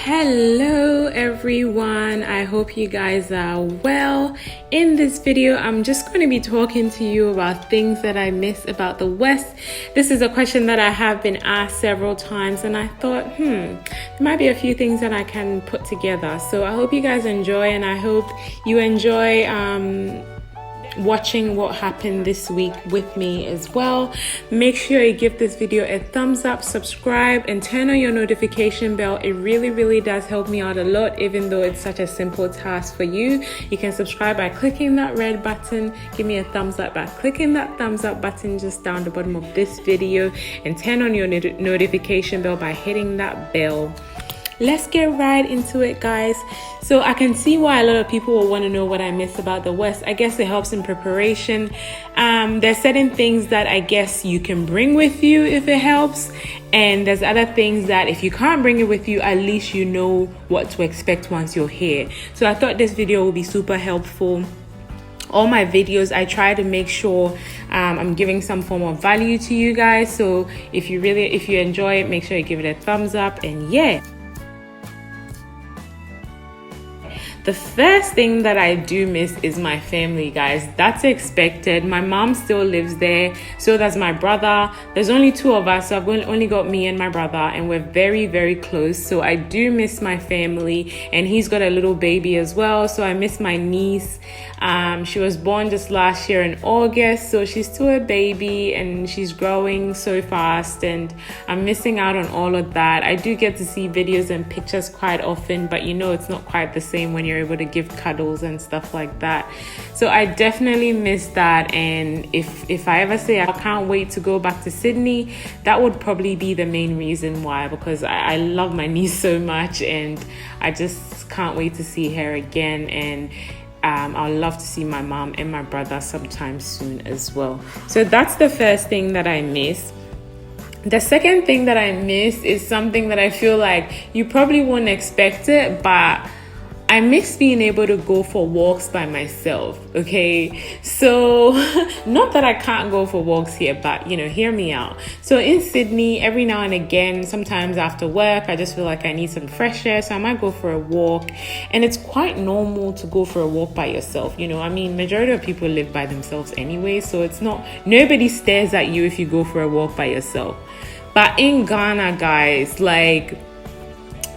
Hello everyone, I hope you guys are well. In this video I'm just going to be talking to you about things that I miss about the West. This is a question that I have been asked several times and I thought there might be a few things that I can put together. So I hope you guys enjoy, and I hope you enjoy watching what happened this week with me as well. Make sure you give this video a thumbs up, subscribe, and turn on your notification bell. It really does help me out a lot, even though it's such a simple task for you. You can subscribe by clicking that red button, give me a thumbs up by clicking that thumbs up button just down the bottom of this video, and turn on your notification bell by hitting that bell. Let's get right into it, guys. So I can see why a lot of people will want to know what I miss about the West. I guess it helps in preparation. There's certain things that I guess you can bring with you if it helps, and there's other things that if you can't bring it with you, at least you know what to expect once you're here. So I thought this video will be super helpful. All my videos, I try to make sure I'm giving some form of value to you guys. So if you enjoy it, make sure you give it a thumbs up. And yeah, the first thing that I do miss is my family, guys. That's expected. My mom still lives there, so does my brother. There's only two of us, so I've only got me and my brother, and we're very close. So I do miss my family, and he's got a little baby as well, so I miss my niece. She was born just last year in August, so she's still a baby and she's growing so fast, and I'm missing out on all of that. I do get to see videos and pictures quite often, but you know it's not quite the same when you're able to give cuddles and stuff like that. So I definitely miss that, and if I ever say I can't wait to go back to Sydney, that would probably be the main reason why, because I love my niece so much and I just can't wait to see her again. And I'd love to see my mom and my brother sometime soon as well. So that's the first thing that I miss. The second thing that I miss is something that I feel like you probably wouldn't expect it, but I miss being able to go for walks by myself, okay? So, not that I can't go for walks here, but, you know, hear me out. So in Sydney, every now and again, sometimes after work, I just feel like I need some fresh air, so I might go for a walk. And it's quite normal to go for a walk by yourself, you know? I mean, majority of people live by themselves anyway, so it's not, nobody stares at you if you go for a walk by yourself. But in Ghana, guys, like,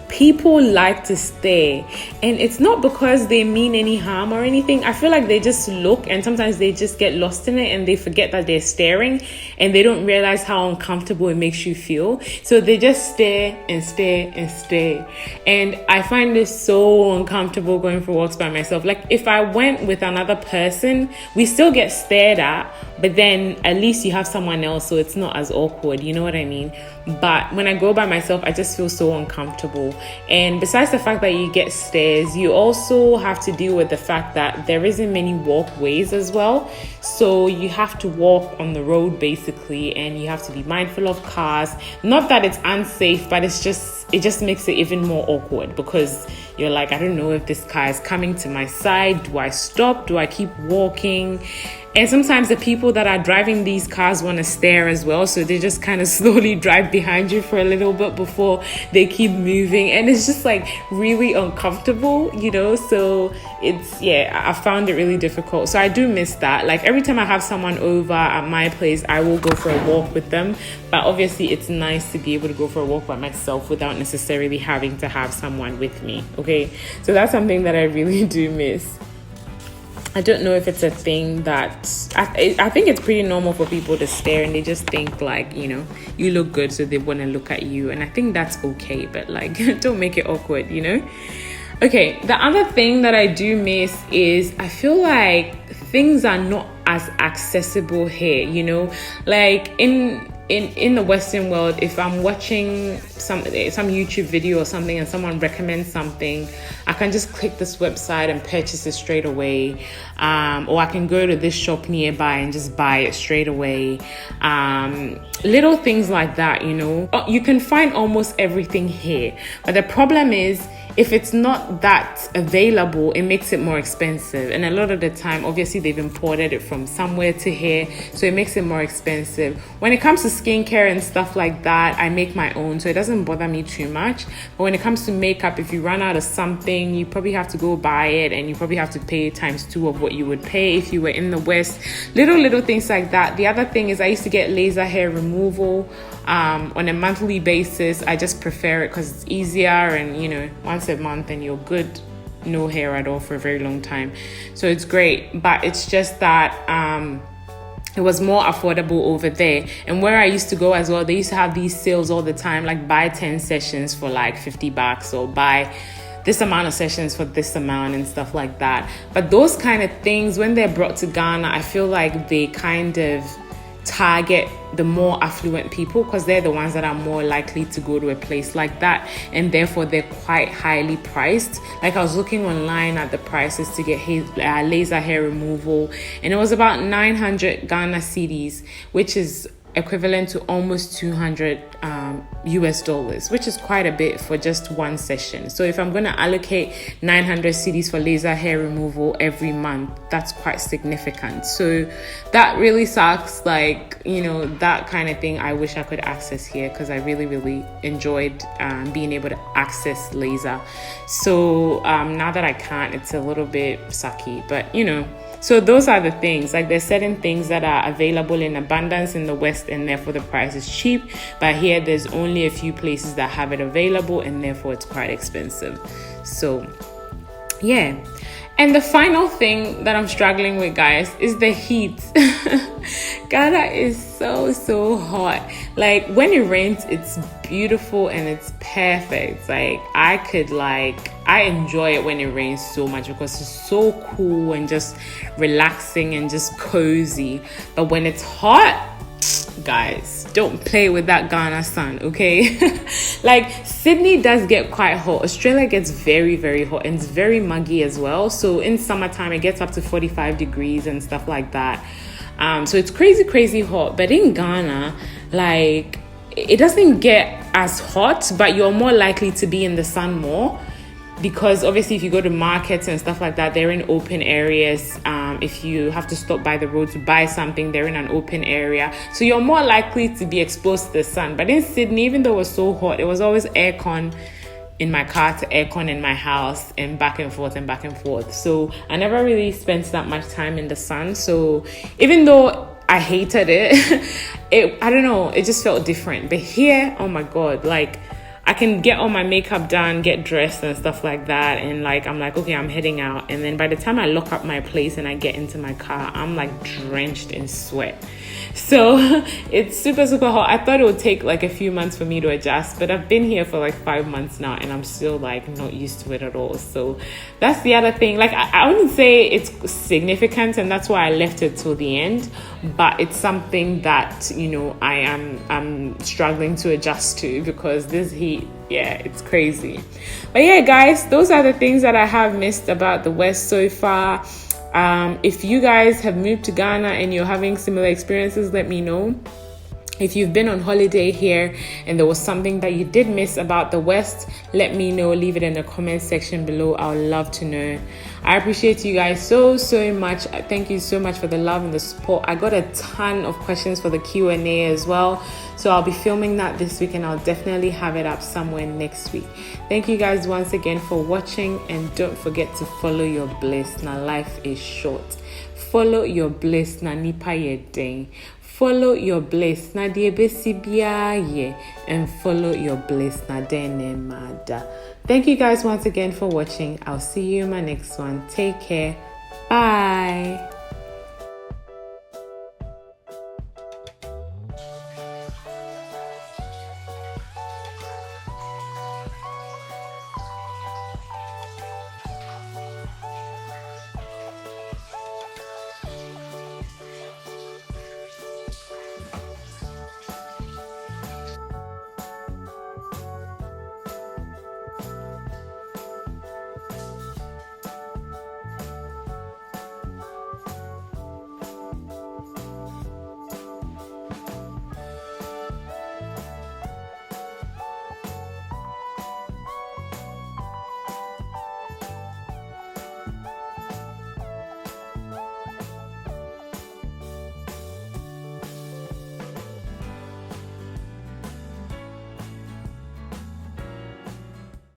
people like to stare, and it's not because they mean any harm or anything. I feel like they just look, and sometimes they just get lost in it and they forget that they're staring, and they don't realize how uncomfortable it makes you feel. So they just stare and stare and stare, and I find this so uncomfortable going for walks by myself. Like if I went with another person, we still get stared at, but then at least you have someone else, so it's not as awkward, you know what I mean? But when I go by myself, I just feel so uncomfortable. And besides the fact that you get stares, you also have to deal with the fact that there isn't many walkways as well. So you have to walk on the road basically, and you have to be mindful of cars. Not that it's unsafe, but it just makes it even more awkward, because you're like, I don't know if this car is coming to my side. Do I stop? Do I keep walking? And sometimes the people that are driving these cars want to stare as well, so they just kind of slowly drive behind you for a little bit before they keep moving, and it's just like really uncomfortable, you know? So I found it really difficult. So I do miss that. Like every time I have someone over at my place, I will go for a walk with them, but obviously it's nice to be able to go for a walk by myself without necessarily having to have someone with me, okay? So that's something that I really do miss. I don't know if it's a thing that I think it's pretty normal for people to stare, and they just think like, you know, you look good, so they want to look at you, and I think that's okay, but like don't make it awkward, you know? Okay, the other thing that I do miss is I feel like things are not as accessible here, you know? Like in the Western world, if I'm watching some YouTube video or something and someone recommends something, I can just click this website and purchase it straight away, or I can go to this shop nearby and just buy it straight away. Little things like that, you know. You can find almost everything here, but the problem is if it's not that available, it makes it more expensive. And a lot of the time, obviously, they've imported it from somewhere to here, so it makes it more expensive. When it comes to skincare and stuff like that, I make my own, so it doesn't bother me too much. But when it comes to makeup, if you run out of something, you probably have to go buy it, and you probably have to pay times 2 of what you would pay if you were in the West. Little things like that. The other thing is I used to get laser hair removal on a monthly basis. I just prefer it because it's easier, and once a month and you're good, no hair at all for a very long time, so it's great. But it's just that it was more affordable over there. And where I used to go as well, they used to have these sales all the time, like buy 10 sessions for like $50, or buy this amount of sessions for this amount and stuff like that. But those kind of things, when they're brought to Ghana, I feel like they kind of target the more affluent people, because they're the ones that are more likely to go to a place like that, and therefore they're quite highly priced. Like I was looking online at the prices to get laser hair removal, and it was about 900 Ghana cedis, which is equivalent to almost $200 US, which is quite a bit for just one session. So if I'm going to allocate 900 cedis for laser hair removal every month, that's quite significant. So that really sucks. Like, that kind of thing I wish I could access here, because I really enjoyed being able to access laser. So now that I can't, it's a little bit sucky, but so those are the things. Like, there's certain things that are available in abundance in the West, and therefore the price is cheap. But here, there's only a few places that have it available, and therefore it's quite expensive. So, yeah. And the final thing that I'm struggling with, guys, is the heat. Ghana is so hot. Like, when it rains, it's beautiful and it's perfect. Like, I enjoy it when it rains so much, because it's so cool and just relaxing and just cozy. But when it's hot, guys, don't play with that Ghana sun, okay? Like, Sydney does get quite hot. Australia gets very hot, and it's very muggy as well. So in summertime, it gets up to 45 degrees and stuff like that. So it's crazy hot. But in Ghana, like, it doesn't get as hot, but you're more likely to be in the sun more, because obviously if you go to markets and stuff like that, they're in open areas. If you have to stop by the road to buy something, they're in an open area, so you're more likely to be exposed to the sun. But in Sydney, even though it was so hot, it was always aircon in my car to aircon in my house, and back and forth. So I never really spent that much time in the sun. So even though I hated it, I don't know, it just felt different. But here, oh my God, like, I can get all my makeup done, get dressed and stuff like that, and like, I'm like, okay, I'm heading out. And then by the time I lock up my place and I get into my car, I'm like drenched in sweat. So it's super hot. I thought it would take like a few months for me to adjust, but I've been here for like 5 months now, and I'm still like not used to it at all. So that's the other thing. Like, I wouldn't say it's significant, and that's why I left it till the end, but it's something that, I'm struggling to adjust to, because this heat, yeah, it's crazy. But yeah, guys, those are the things that I have missed about the West so far. If you guys have moved to Ghana and you're having similar experiences, let me know. If you've been on holiday here and there was something that you did miss about the West, let me know. Leave it in the comment section below. I would love to know. I appreciate you guys so much. Thank you so much for the love and the support. I got a ton of questions for the Q&A as well, so I'll be filming that this week, and I'll definitely have it up somewhere next week. Thank you guys once again for watching, and don't forget to follow your bliss. Now, life is short. Follow your bliss. Na nipa yedeng. Follow your bliss. Na diebesi biaye. And follow your bliss. Na dene mada. Thank you guys once again for watching. I'll see you in my next one. Take care. Bye.